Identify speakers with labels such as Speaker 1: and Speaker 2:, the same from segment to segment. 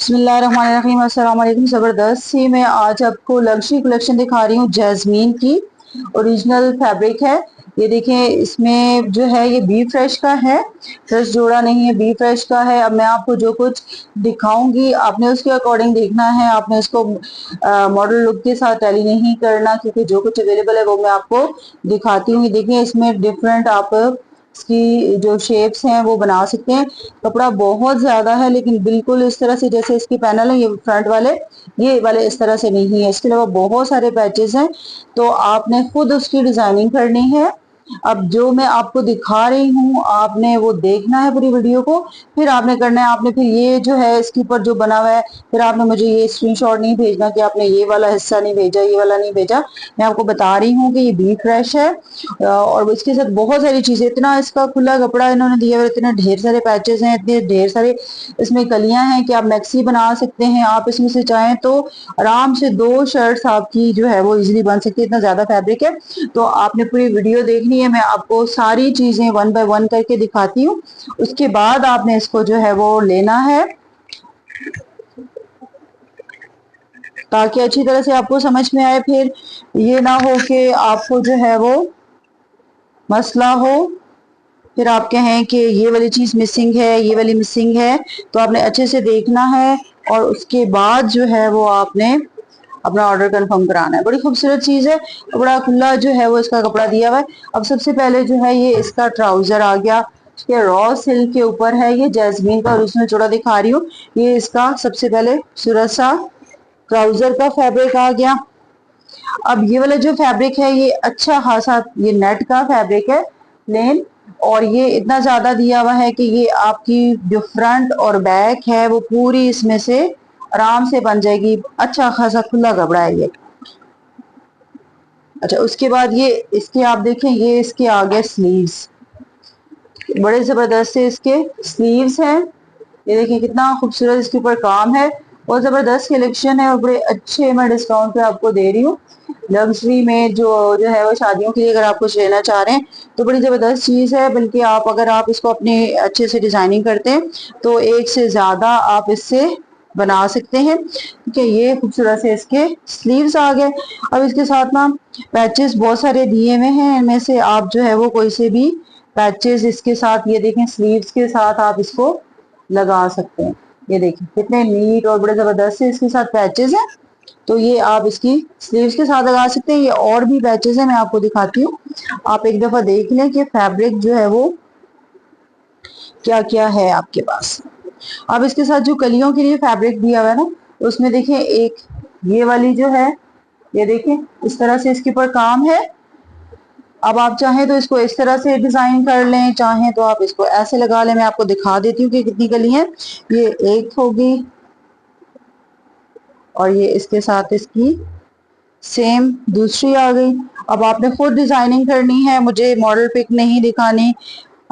Speaker 1: बिस्मिल्लाहिर्रहमानिर्रहीम, अस्सलाम वालेकुम। ज़बरदस्त सी मैं आज आपको लग्जरी कलेक्शन दिखा रही हूँ। जैस्मीन की ओरिजिनल फैब्रिक है। ये देखें, इसमें जो है ये बी फ्रेश का है, फ्रेश जोड़ा नहीं है, बी फ्रेश का है। अब मैं आपको जो कुछ दिखाऊंगी आपने उसके अकॉर्डिंग देखना है। आपने इसको मॉडल लुक के साथ टैली नहीं करना, क्योंकि जो कुछ अवेलेबल है वो मैं आपको दिखाती हूँ। देखिए, इसमें डिफरेंट आप इसकी जो शेप्स हैं वो बना सकते हैं। कपड़ा बहुत ज्यादा है, लेकिन बिल्कुल इस तरह से जैसे इसके पैनल है ये फ्रंट वाले, ये वाले इस तरह से नहीं है। इसके अलावा बहुत सारे पैचेस हैं, तो आपने खुद उसकी डिजाइनिंग करनी है। अब जो मैं आपको दिखा रही हूँ आपने वो देखना है पूरी वीडियो को, फिर आपने करना है। आपने फिर ये जो है इसके ऊपर जो बना हुआ है, फिर आपने मुझे ये स्क्रीनशॉट नहीं भेजना कि आपने ये वाला हिस्सा नहीं भेजा, ये वाला नहीं भेजा। मैं आपको बता रही हूँ कि ये बी फ्रेश है, और इसके साथ बहुत सारी चीजें, इतना इसका खुला कपड़ा इन्होंने दिया हुआ, इतने ढेर सारे पैचेस हैं, इतने ढेर सारे इसमें कलियां हैं कि आप मैक्सी बना सकते हैं। आप इसमें से चाहें तो आराम से 2 शर्ट्स आपकी जो है वो इजीली बन सकती है, इतना ज्यादा फैब्रिक है। तो आपने पूरी वीडियो देखनी है, मैं आपको सारी चीजें वन बाय वन करके दिखाती हूँ। उसके बाद आपने इसको जो है वो लेना है, ताकि अच्छी तरह से आपको समझ में आए। फिर ये ना हो कि आपको जो है वो मसला हो, फिर आप कहें कि ये वाली चीज मिसिंग है, ये वाली मिसिंग है। तो आपने अच्छे से देखना है, और उसके बाद जो है वो आपने अपना ऑर्डर कंफर्म कराना है। बड़ी खूबसूरत चीज है, बड़ा खुला जो है वो इसका कपड़ा दिया हुआ है। अब सबसे पहले जो है ये इसका ट्राउजर आ गया, ये रॉ सिल्क के ऊपर है। ये जैस्मीन का ओरिजिनल जोड़ा दिखा रही हूँ। ये इसका सबसे पहले खूबसूरत सा ट्राउजर का फैब्रिक आ गया। अब ये वाला जो फैब्रिक है ये अच्छा खासा ये नेट का फैब्रिक है, प्लेन, और ये इतना ज्यादा दिया हुआ है कि ये आपकी जो फ्रंट और बैक है वो पूरी इसमें से आराम से बन जाएगी। अच्छा खासा खुला कपड़ा है ये। अच्छा, उसके बाद ये इसके आप देखें, ये इसके आगे स्लीव्स, बड़े जबरदस्त से इसके स्लीव्स हैं। ये देखिए कितना खूबसूरत इसके ऊपर काम है, बहुत जबरदस्त कलेक्शन है, और बड़े अच्छे मैं डिस्काउंट पे आपको दे रही हूँ। लग्जरी में जो जो है वो शादियों के लिए अगर आप कुछ लेना चाह रहे हैं तो बड़ी जबरदस्त चीज है। बल्कि आप अगर आप इसको अपने अच्छे से डिजाइनिंग करते हैं तो एक से ज्यादा आप इससे बना सकते हैं। ठीक है, ये खूबसूरत से इसके स्लीव्स आ गए। अब इसके साथ ना पैचेस बहुत सारे दिए हुए हैं, इनमें से आप जो है वो कोई से भी पैचेस इसके साथ, ये देखें स्लीव्स के साथ आप इसको लगा सकते हैं। ये देखिए कितने नीट और बड़े जबरदस्त से इसके साथ पैचेस हैं, तो ये आप इसकी स्लीव्स के साथ लगा सकते हैं। ये और भी पैचेस हैं, मैं आपको दिखाती हूँ। आप एक दफा देख लें कि फैब्रिक जो है वो क्या क्या है आपके पास। अब इसके साथ जो कलियों के लिए फैब्रिक दिया हुआ है ना, उसमें देखें एक ये वाली जो है, ये देखें इस तरह से इसके ऊपर काम है। अब आप चाहें तो इसको इस तरह से डिजाइन कर लें, चाहें तो आप इसको ऐसे लगा लें। मैं आपको दिखा देती हूँ कि कितनी कली है। ये एक होगी, और ये इसके साथ इसकी सेम दूसरी आ गई। अब आपने खुद डिजाइनिंग करनी है, मुझे मॉडल पिक नहीं दिखानी।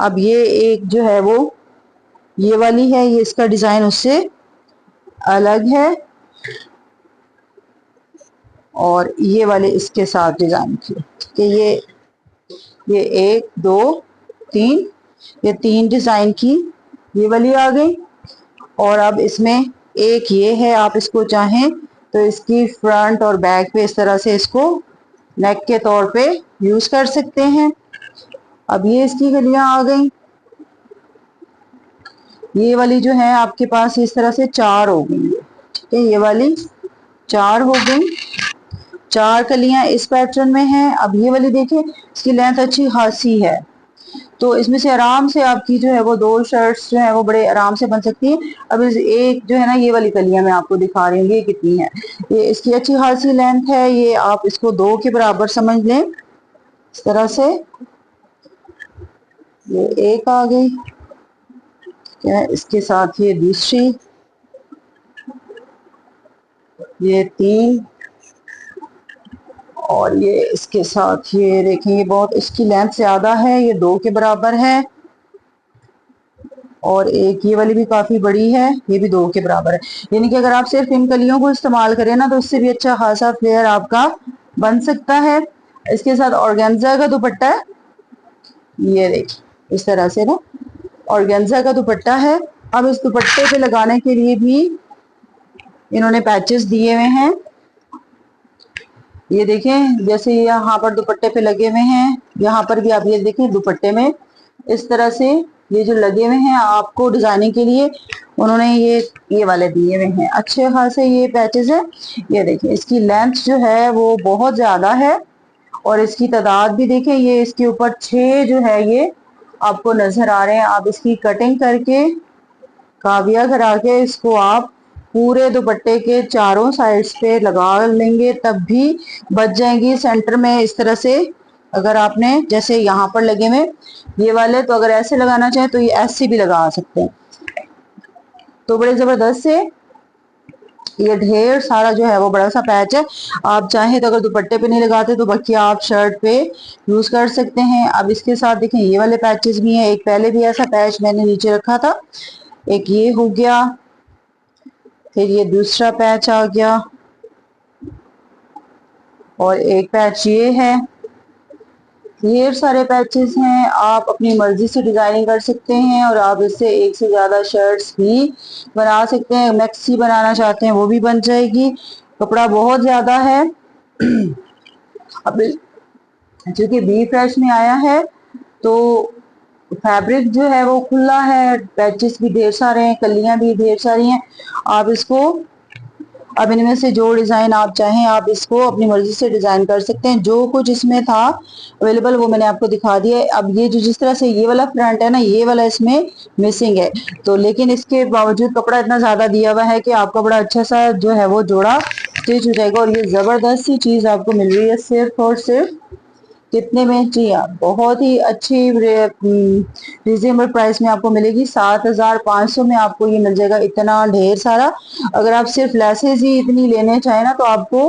Speaker 1: अब ये एक जो है वो ये वाली है, ये इसका डिजाइन उससे अलग है, और ये वाले इसके साथ डिजाइन की कि ये 1 2 3, ये 3 डिजाइन की ये वाली आ गई। और अब इसमें एक ये है, आप इसको चाहें तो इसकी फ्रंट और बैक पे इस तरह से इसको नेक के तौर पे यूज कर सकते हैं। अब ये इसकी गलियां आ गई। ये वाली जो है आपके पास इस तरह से 4 हो गई, ठीक है, ये वाली 4 हो गई। 4 कलियां इस पैटर्न में हैं। अब ये वाली देखिए, इसकी लेंथ अच्छी खासी है, तो इसमें से आराम से आपकी जो है वो 2 शर्ट्स जो है वो बड़े आराम से बन सकती है। अब इस एक जो है ना ये वाली कलियां मैं आपको दिखा रही हूँ, ये कितनी है। ये इसकी अच्छी खासी लेंथ है, ये आप इसको 2 के बराबर समझ लें इस तरह से। ये एक आ गई, क्या इसके साथ ये दूसरी, ये 3, और ये इसके साथ ये देखें, ये बहुत इसकी लेंथ ज्यादा है, ये 2 के बराबर है। और एक ये वाली भी काफी बड़ी है, ये भी 2 के बराबर है। यानी कि अगर आप सिर्फ इन कलियों को इस्तेमाल करें ना तो उससे भी अच्छा खासा फ्लेयर आपका बन सकता है। इसके साथ ऑर्गेन्जा का दुपट्टा है, ये देखिए इस तरह से ना ऑर्गेन्जा का दुपट्टा है। अब इस दुपट्टे पे लगाने के लिए भी इन्होंने पैचेस दिए हुए हैं। ये देखें, जैसे यहाँ पर दुपट्टे पे लगे हुए हैं, यहाँ पर भी आप ये देखें दुपट्टे में इस तरह से ये जो लगे हुए हैं आपको डिजाइनिंग के लिए, उन्होंने ये वाले दिए हुए हैं। अच्छे खासे ये पैचेस है। ये देखिए, इसकी लेंथ जो है वो बहुत ज्यादा है और इसकी तादाद भी देखें, ये इसके ऊपर 6 जो है ये आपको नजर आ रहे हैं। आप इसकी कटिंग करके काविया करा के इसको आप पूरे दुपट्टे के चारों साइड्स पे लगा लेंगे, तब भी बच जाएंगी सेंटर में इस तरह से। अगर आपने जैसे यहाँ पर लगे हुए ये वाले, तो अगर ऐसे लगाना चाहे तो ये ऐसे भी लगा सकते हैं। तो बड़े जबरदस्त से ये ढेर सारा जो है वो बड़ा सा पैच है। आप चाहें तो अगर दुपट्टे पे नहीं लगाते तो बाकी आप शर्ट पे यूज कर सकते हैं। अब इसके साथ देखें ये वाले पैचेस भी हैं। एक पहले भी ऐसा पैच मैंने नीचे रखा था, एक ये हो गया, फिर ये दूसरा पैच आ गया और एक पैच ये है। ढेर सारे पैचेस हैं, आप अपनी मर्जी से डिजाइनिंग कर सकते हैं और आप इससे एक से ज्यादा शर्ट्स भी बना सकते हैं। मैक्सी बनाना चाहते हैं वो भी बन जाएगी। कपड़ा बहुत ज्यादा है। अब चूंकि बी फ्रेश में आया है तो फैब्रिक जो है वो खुला है, पैचेस भी ढेर सारे हैं, कलियां भी ढेर सारी हैं। आप इसको अब इनमें से जो डिजाइन आप चाहें आप इसको अपनी मर्जी से डिजाइन कर सकते हैं। जो कुछ इसमें था अवेलेबल वो मैंने आपको दिखा दिया है। अब ये जो जिस तरह से ये वाला फ्रंट है ना, ये वाला इसमें मिसिंग है, तो लेकिन इसके बावजूद कपड़ा इतना ज्यादा दिया हुआ है कि आपका बड़ा अच्छा सा जो है वो जोड़ा स्टिच हो जाएगा। और ये जबरदस्त सी चीज आपको मिल रही है सिर्फ और सिर्फ कितने में? जी हाँ, बहुत ही अच्छी रिजनेबल प्राइस में आपको मिलेगी। 7,500 में आपको ये मिल जाएगा इतना ढेर सारा। अगर आप सिर्फ लेसेस ही इतनी लेने चाहें ना तो आपको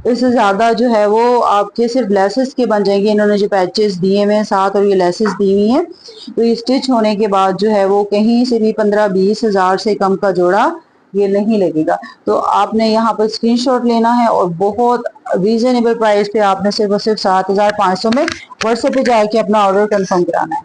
Speaker 1: इससे ज्यादा जो है वो आपके सिर्फ लेसेस के बन जाएंगे। इन्होंने जो पैचेस दिए हुए हैं साथ और ये लेसेस दी हुई हैं, तो ये स्टिच होने के बाद जो है वो कहीं से भी 15-20 हजार से कम का जोड़ा ये नहीं लगेगा। तो आपने यहाँ पर स्क्रीनशॉट लेना है और बहुत रीजनेबल प्राइस पे आपने सिर्फ और सिर्फ 7,500 में व्हाट्सएप पे जाके अपना ऑर्डर कंफर्म कराना है।